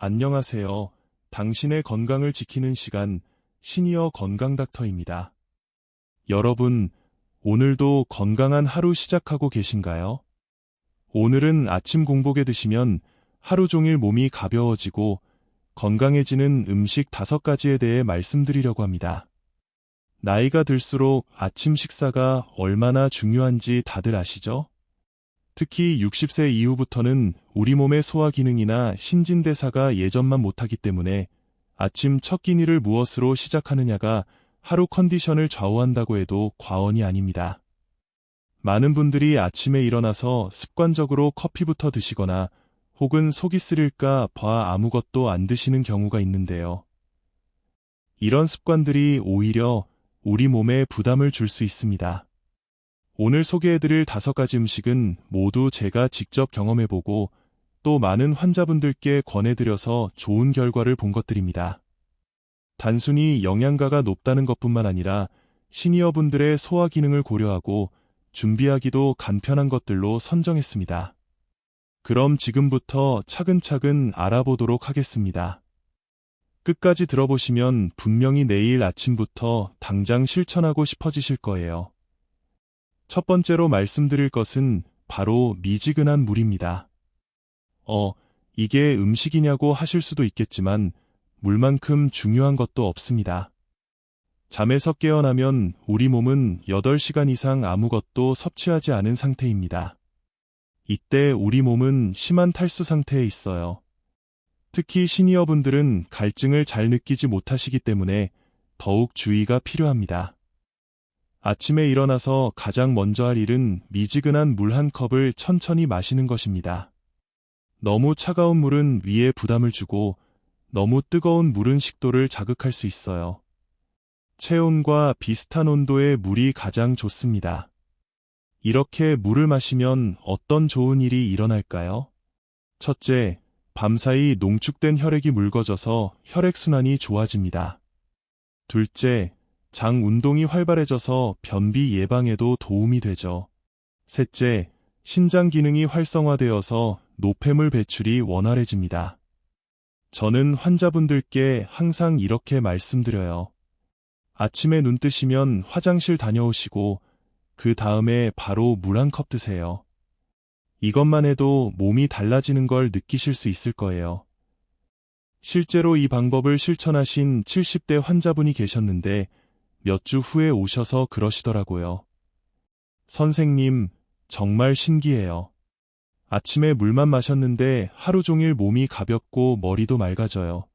안녕하세요. 당신의 건강을 지키는 시간, 시니어 건강 닥터입니다. 여러분, 오늘도 건강한 하루 시작하고 계신가요? 오늘은 아침 공복에 드시면 하루 종일 몸이 가벼워지고 건강해지는 음식 5가지에 대해 말씀드리려고 합니다. 나이가 들수록 아침 식사가 얼마나 중요한지 다들 아시죠? 특히 60세 이후부터는 우리 몸의 소화 기능이나 신진대사가 예전만 못하기 때문에 아침 첫 끼니를 무엇으로 시작하느냐가 하루 컨디션을 좌우한다고 해도 과언이 아닙니다. 많은 분들이 아침에 일어나서 습관적으로 커피부터 드시거나 혹은 속이 쓰릴까 봐 아무것도 안 드시는 경우가 있는데요. 이런 습관들이 오히려 우리 몸에 부담을 줄 수 있습니다. 오늘 소개해드릴 5가지 음식은 모두 제가 직접 경험해보고 또 많은 환자분들께 권해드려서 좋은 결과를 본 것들입니다. 단순히 영양가가 높다는 것뿐만 아니라 시니어분들의 소화 기능을 고려하고 준비하기도 간편한 것들로 선정했습니다. 그럼 지금부터 차근차근 알아보도록 하겠습니다. 끝까지 들어보시면 분명히 내일 아침부터 당장 실천하고 싶어지실 거예요. 첫 번째로 말씀드릴 것은 바로 미지근한 물입니다. 이게 음식이냐고 하실 수도 있겠지만 물만큼 중요한 것도 없습니다. 잠에서 깨어나면 우리 몸은 8시간 이상 아무것도 섭취하지 않은 상태입니다. 이때 우리 몸은 심한 탈수 상태에 있어요. 특히 시니어분들은 갈증을 잘 느끼지 못하시기 때문에 더욱 주의가 필요합니다. 아침에 일어나서 가장 먼저 할 일은 미지근한 물 한 컵을 천천히 마시는 것입니다. 너무 차가운 물은 위에 부담을 주고 너무 뜨거운 물은 식도를 자극할 수 있어요. 체온과 비슷한 온도의 물이 가장 좋습니다. 이렇게 물을 마시면 어떤 좋은 일이 일어날까요? 첫째, 밤사이 농축된 혈액이 묽어져서 혈액순환이 좋아집니다. 둘째, 장 운동이 활발해져서 변비 예방에도 도움이 되죠. 셋째, 신장 기능이 활성화되어서 노폐물 배출이 원활해집니다. 저는 환자분들께 항상 이렇게 말씀드려요. 아침에 눈 뜨시면 화장실 다녀오시고 그 다음에 바로 물 한 컵 드세요. 이것만 해도 몸이 달라지는 걸 느끼실 수 있을 거예요. 실제로 이 방법을 실천하신 70대 환자분이 계셨는데 몇 주 후에 오셔서 그러시더라고요. 선생님, 정말 신기해요. 아침에 물만 마셨는데 하루 종일 몸이 가볍고 머리도 맑아져요.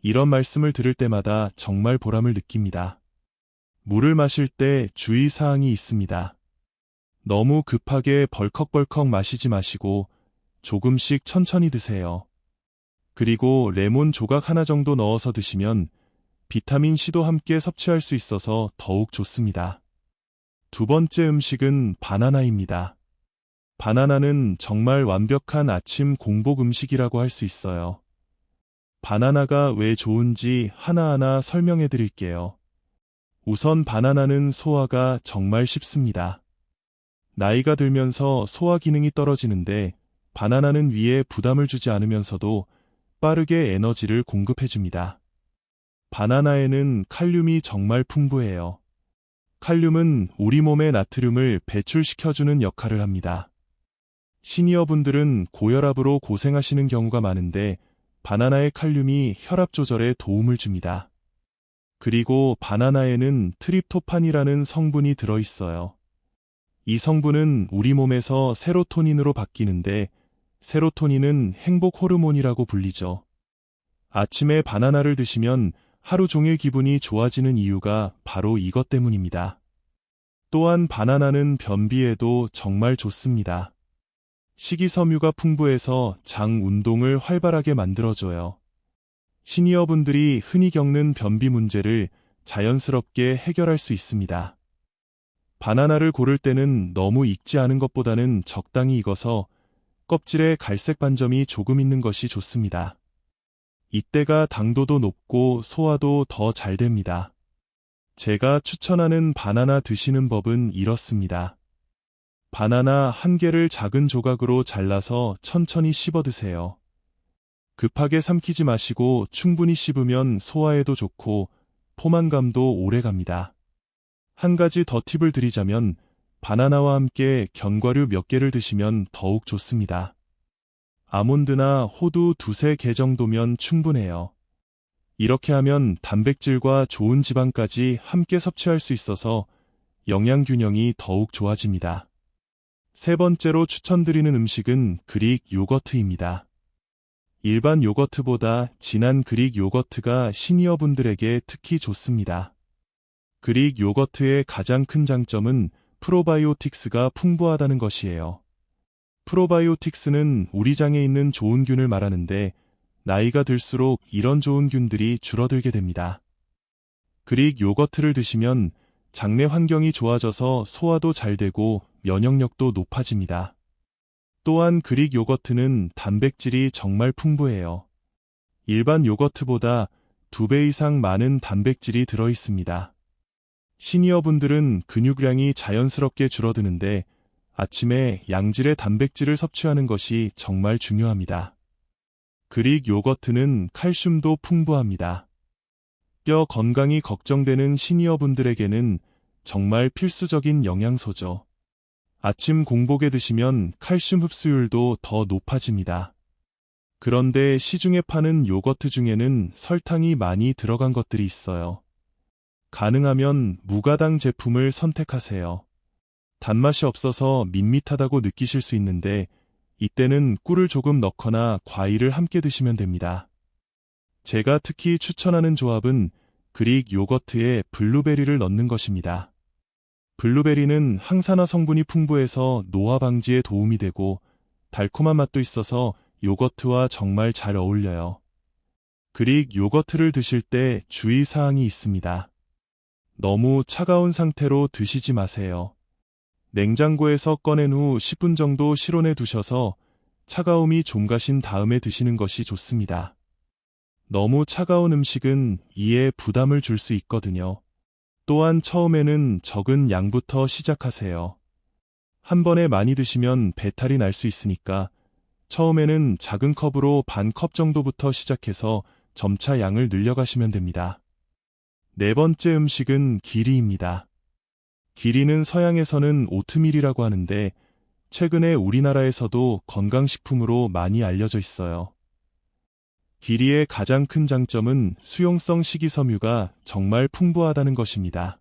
이런 말씀을 들을 때마다 정말 보람을 느낍니다. 물을 마실 때 주의사항이 있습니다. 너무 급하게 벌컥벌컥 마시지 마시고 조금씩 천천히 드세요. 그리고 레몬 조각 하나 정도 넣어서 드시면 비타민C도 함께 섭취할 수 있어서 더욱 좋습니다. 두 번째 음식은 바나나입니다. 바나나는 정말 완벽한 아침 공복 음식이라고 할 수 있어요. 바나나가 왜 좋은지 하나하나 설명해 드릴게요. 우선 바나나는 소화가 정말 쉽습니다. 나이가 들면서 소화 기능이 떨어지는데 바나나는 위에 부담을 주지 않으면서도 빠르게 에너지를 공급해 줍니다. 바나나에는 칼륨이 정말 풍부해요. 칼륨은 우리 몸의 나트륨을 배출시켜주는 역할을 합니다. 시니어분들은 고혈압으로 고생하시는 경우가 많은데 바나나의 칼륨이 혈압 조절에 도움을 줍니다. 그리고 바나나에는 트립토판이라는 성분이 들어있어요. 이 성분은 우리 몸에서 세로토닌으로 바뀌는데 세로토닌은 행복 호르몬이라고 불리죠. 아침에 바나나를 드시면 하루 종일 기분이 좋아지는 이유가 바로 이것 때문입니다. 또한 바나나는 변비에도 정말 좋습니다. 식이섬유가 풍부해서 장 운동을 활발하게 만들어줘요. 시니어분들이 흔히 겪는 변비 문제를 자연스럽게 해결할 수 있습니다. 바나나를 고를 때는 너무 익지 않은 것보다는 적당히 익어서 껍질에 갈색 반점이 조금 있는 것이 좋습니다. 이때가 당도도 높고 소화도 더 잘 됩니다. 제가 추천하는 바나나 드시는 법은 이렇습니다. 바나나 한 개를 작은 조각으로 잘라서 천천히 씹어 드세요. 급하게 삼키지 마시고 충분히 씹으면 소화에도 좋고 포만감도 오래 갑니다. 한 가지 더 팁을 드리자면 바나나와 함께 견과류 몇 개를 드시면 더욱 좋습니다. 아몬드나 호두 두세 개 정도면 충분해요. 이렇게 하면 단백질과 좋은 지방까지 함께 섭취할 수 있어서 영양 균형이 더욱 좋아집니다. 세 번째로 추천드리는 음식은 그릭 요거트입니다. 일반 요거트보다 진한 그릭 요거트가 시니어분들에게 특히 좋습니다. 그릭 요거트의 가장 큰 장점은 프로바이오틱스가 풍부하다는 것이에요. 프로바이오틱스는 우리 장에 있는 좋은 균을 말하는데 나이가 들수록 이런 좋은 균들이 줄어들게 됩니다. 그릭 요거트를 드시면 장내 환경이 좋아져서 소화도 잘 되고 면역력도 높아집니다. 또한 그릭 요거트는 단백질이 정말 풍부해요. 일반 요거트보다 2배 이상 많은 단백질이 들어 있습니다. 시니어분들은 근육량이 자연스럽게 줄어드는데 아침에 양질의 단백질을 섭취하는 것이 정말 중요합니다. 그릭 요거트는 칼슘도 풍부합니다. 뼈 건강이 걱정되는 시니어분들에게는 정말 필수적인 영양소죠. 아침 공복에 드시면 칼슘 흡수율도 더 높아집니다. 그런데 시중에 파는 요거트 중에는 설탕이 많이 들어간 것들이 있어요. 가능하면 무가당 제품을 선택하세요. 단맛이 없어서 밋밋하다고 느끼실 수 있는데 이때는 꿀을 조금 넣거나 과일을 함께 드시면 됩니다. 제가 특히 추천하는 조합은 그릭 요거트에 블루베리를 넣는 것입니다. 블루베리는 항산화 성분이 풍부해서 노화 방지에 도움이 되고 달콤한 맛도 있어서 요거트와 정말 잘 어울려요. 그릭 요거트를 드실 때 주의사항이 있습니다. 너무 차가운 상태로 드시지 마세요. 냉장고에서 꺼낸 후 10분 정도 실온에 두셔서 차가움이 좀 가신 다음에 드시는 것이 좋습니다. 너무 차가운 음식은 이에 부담을 줄 수 있거든요. 또한 처음에는 적은 양부터 시작하세요. 한 번에 많이 드시면 배탈이 날 수 있으니까 처음에는 작은 컵으로 반 컵 정도부터 시작해서 점차 양을 늘려가시면 됩니다. 네 번째 음식은 기리입니다. 기리는 서양에서는 오트밀이라고 하는데 최근에 우리나라에서도 건강식품으로 많이 알려져 있어요. 기리의 가장 큰 장점은 수용성 식이섬유가 정말 풍부하다는 것입니다.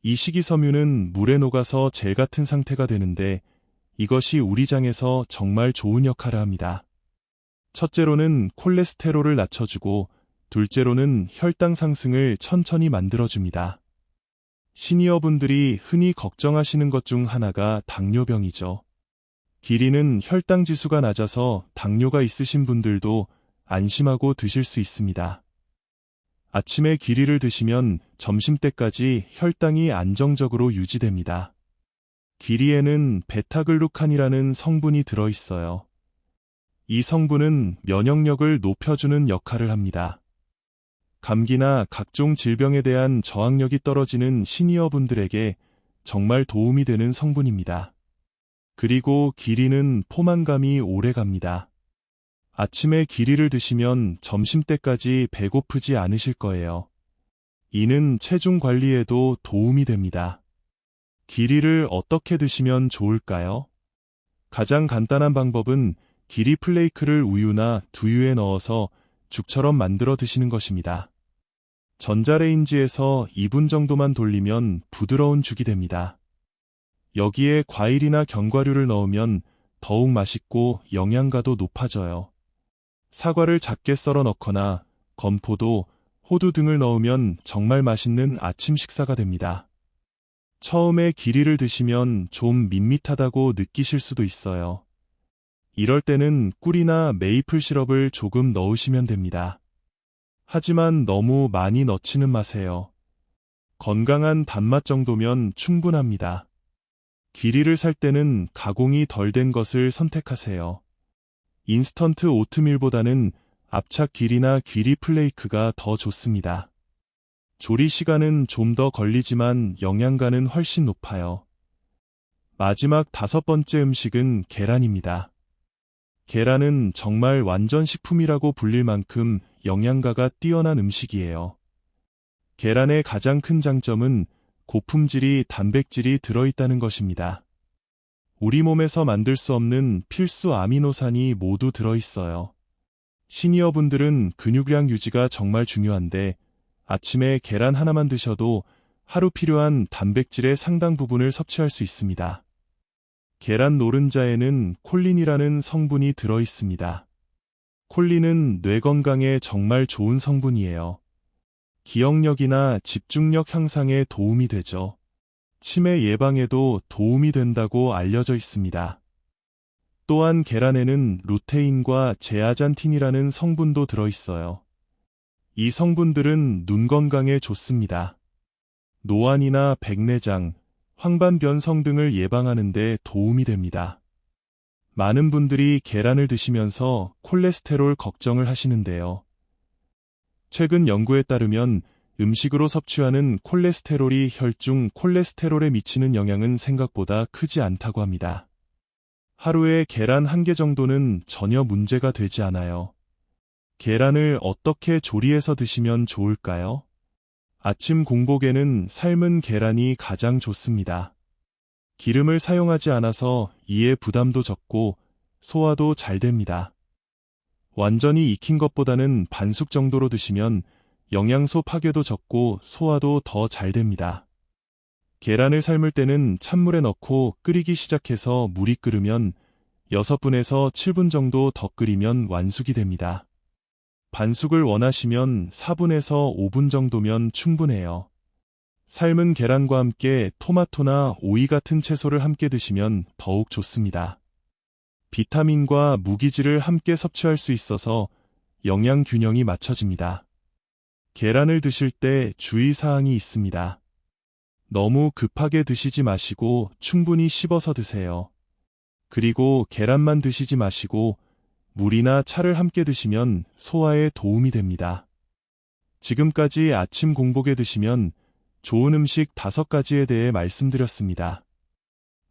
이 식이섬유는 물에 녹아서 젤 같은 상태가 되는데 이것이 우리 장에서 정말 좋은 역할을 합니다. 첫째로는 콜레스테롤을 낮춰주고 둘째로는 혈당 상승을 천천히 만들어줍니다. 시니어분들이 흔히 걱정하시는 것 중 하나가 당뇨병이죠. 기리는 혈당 지수가 낮아서 당뇨가 있으신 분들도 안심하고 드실 수 있습니다. 아침에 기리를 드시면 점심때까지 혈당이 안정적으로 유지됩니다. 기리에는 베타글루칸이라는 성분이 들어있어요. 이 성분은 면역력을 높여주는 역할을 합니다. 감기나 각종 질병에 대한 저항력이 떨어지는 시니어분들에게 정말 도움이 되는 성분입니다. 그리고 기리는 포만감이 오래 갑니다. 아침에 기리를 드시면 점심때까지 배고프지 않으실 거예요. 이는 체중 관리에도 도움이 됩니다. 기리를 어떻게 드시면 좋을까요? 가장 간단한 방법은 기리 플레이크를 우유나 두유에 넣어서 죽처럼 만들어 드시는 것입니다. 전자레인지에서 2분 정도만 돌리면 부드러운 죽이 됩니다. 여기에 과일이나 견과류를 넣으면 더욱 맛있고 영양가도 높아져요. 사과를 작게 썰어 넣거나 건포도, 호두 등을 넣으면 정말 맛있는 아침 식사가 됩니다. 처음에 기리를 드시면 좀 밋밋하다고 느끼실 수도 있어요. 이럴 때는 꿀이나 메이플 시럽을 조금 넣으시면 됩니다. 하지만 너무 많이 넣지는 마세요. 건강한 단맛 정도면 충분합니다. 기리를 살 때는 가공이 덜 된 것을 선택하세요. 인스턴트 오트밀보다는 압착 기리나 기리 플레이크가 더 좋습니다. 조리 시간은 좀 더 걸리지만 영양가는 훨씬 높아요. 마지막 5번째 음식은 계란입니다. 계란은 정말 완전 식품이라고 불릴 만큼 영양가가 뛰어난 음식이에요. 계란의 가장 큰 장점은 고품질이 단백질이 들어있다는 것입니다. 우리 몸에서 만들 수 없는 필수 아미노산이 모두 들어있어요. 시니어분들은 근육량 유지가 정말 중요한데 아침에 계란 하나만 드셔도 하루 필요한 단백질의 상당 부분을 섭취할 수 있습니다. 계란 노른자에는 콜린이라는 성분이 들어있습니다. 콜린은 뇌 건강에 정말 좋은 성분이에요. 기억력이나 집중력 향상에 도움이 되죠. 치매 예방에도 도움이 된다고 알려져 있습니다. 또한 계란에는 루테인과 제아잔틴이라는 성분도 들어있어요. 이 성분들은 눈 건강에 좋습니다. 노안이나 백내장, 황반변성 등을 예방하는 데 도움이 됩니다. 많은 분들이 계란을 드시면서 콜레스테롤 걱정을 하시는데요. 최근 연구에 따르면 음식으로 섭취하는 콜레스테롤이 혈중 콜레스테롤에 미치는 영향은 생각보다 크지 않다고 합니다. 하루에 계란 1개 정도는 전혀 문제가 되지 않아요. 계란을 어떻게 조리해서 드시면 좋을까요? 아침 공복에는 삶은 계란이 가장 좋습니다. 기름을 사용하지 않아서 이에 부담도 적고 소화도 잘 됩니다. 완전히 익힌 것보다는 반숙 정도로 드시면 영양소 파괴도 적고 소화도 더 잘 됩니다. 계란을 삶을 때는 찬물에 넣고 끓이기 시작해서 물이 끓으면 6분에서 7분 정도 더 끓이면 완숙이 됩니다. 반숙을 원하시면 4분에서 5분 정도면 충분해요. 삶은 계란과 함께 토마토나 오이 같은 채소를 함께 드시면 더욱 좋습니다. 비타민과 무기질을 함께 섭취할 수 있어서 영양 균형이 맞춰집니다. 계란을 드실 때 주의사항이 있습니다. 너무 급하게 드시지 마시고 충분히 씹어서 드세요. 그리고 계란만 드시지 마시고 물이나 차를 함께 드시면 소화에 도움이 됩니다. 지금까지 아침 공복에 드시면 좋은 음식 5가지에 대해 말씀드렸습니다.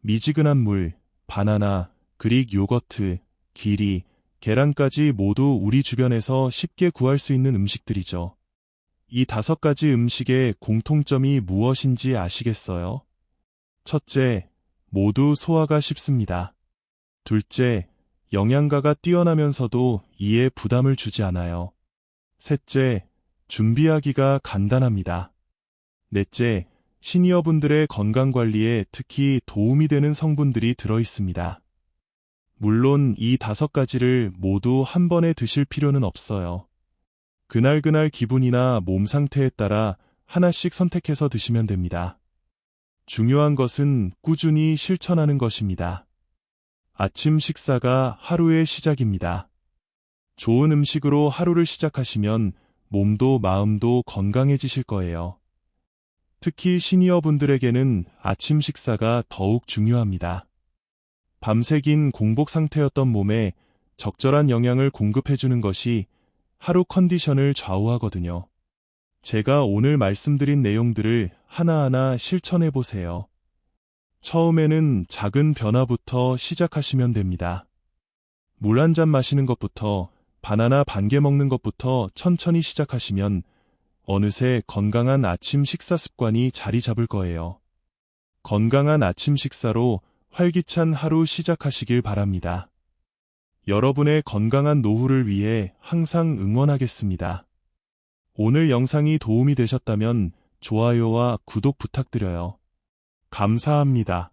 미지근한 물, 바나나, 그릭 요거트, 기리, 계란까지 모두 우리 주변에서 쉽게 구할 수 있는 음식들이죠. 이 5가지 음식의 공통점이 무엇인지 아시겠어요? 첫째, 모두 소화가 쉽습니다. 둘째, 영양가가 뛰어나면서도 이에 부담을 주지 않아요. 셋째, 준비하기가 간단합니다. 넷째, 시니어분들의 건강관리에 특히 도움이 되는 성분들이 들어있습니다. 물론 이 5가지를 모두 한 번에 드실 필요는 없어요. 그날그날 기분이나 몸 상태에 따라 하나씩 선택해서 드시면 됩니다. 중요한 것은 꾸준히 실천하는 것입니다. 아침 식사가 하루의 시작입니다. 좋은 음식으로 하루를 시작하시면 몸도 마음도 건강해지실 거예요. 특히 시니어분들에게는 아침 식사가 더욱 중요합니다. 밤새 긴 공복 상태였던 몸에 적절한 영양을 공급해주는 것이 하루 컨디션을 좌우하거든요. 제가 오늘 말씀드린 내용들을 하나하나 실천해보세요. 처음에는 작은 변화부터 시작하시면 됩니다. 물 한 잔 마시는 것부터, 바나나 반 개 먹는 것부터 천천히 시작하시면 어느새 건강한 아침 식사 습관이 자리 잡을 거예요. 건강한 아침 식사로 활기찬 하루 시작하시길 바랍니다. 여러분의 건강한 노후를 위해 항상 응원하겠습니다. 오늘 영상이 도움이 되셨다면 좋아요와 구독 부탁드려요. 감사합니다.